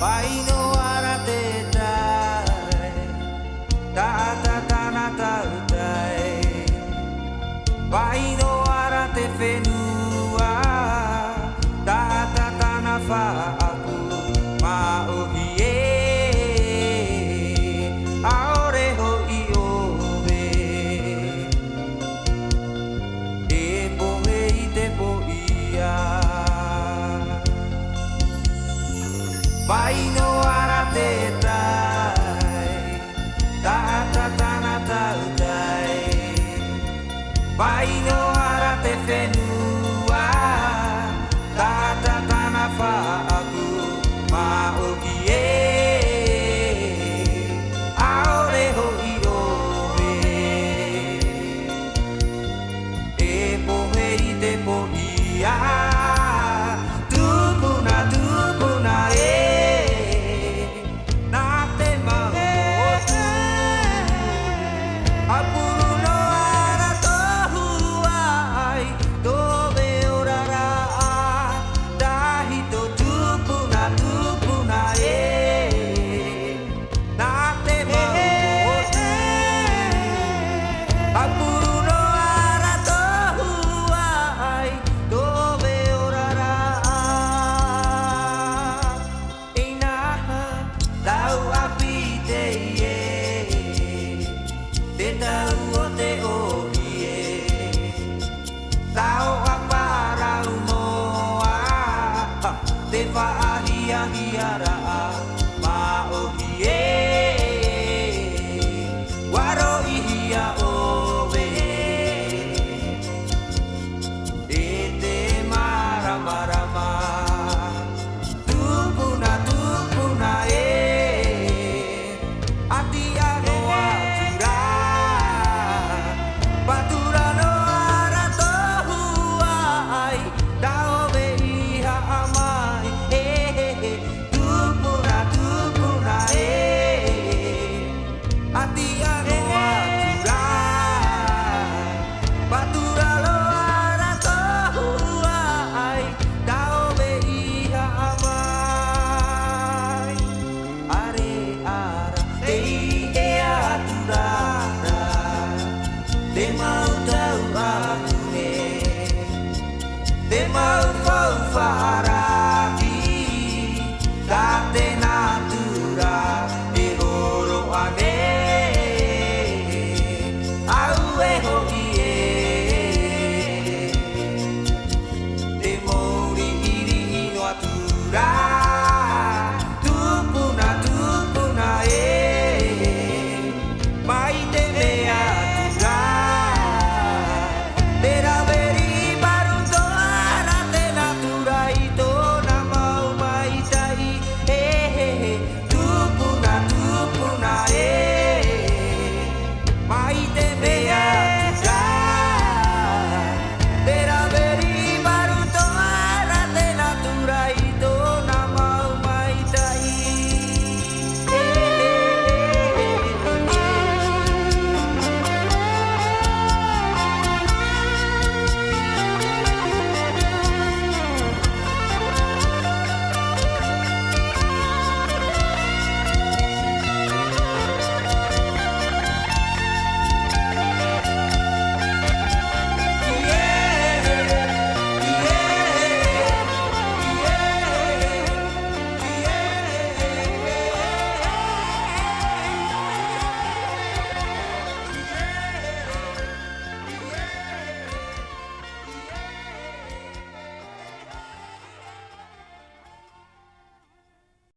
Pai no ara te tai ta ta ta na ta tai Pai no ara te whenua ta ta ta na wha aku ma ohi e aore ho I ove e pohe I te po ia Pai no ara te tai ta ta ta na ta tai Pai no ara te whenua ta ta ta na wha aku ma oki e aore ho I ove e pohe I te po ia tupuna e nā te mahu o tu apuru no ara tohu ai towe orara dahi to tupuna e nā te mahu o tu apuru no ara tohu ai towe orara inaha tau api te ie te tau o te ohi e tau aparau moa te whaahia hiara ma ohi e waro ihia ove e te maramarama tupuna e ati ano atura patura no ara tohu ai daove iha amai tupuna e ati ano atura patura no ara tohu ai daove iha amai are ara te e aturara te mau tau atu e te mau whau wharaki ka te nā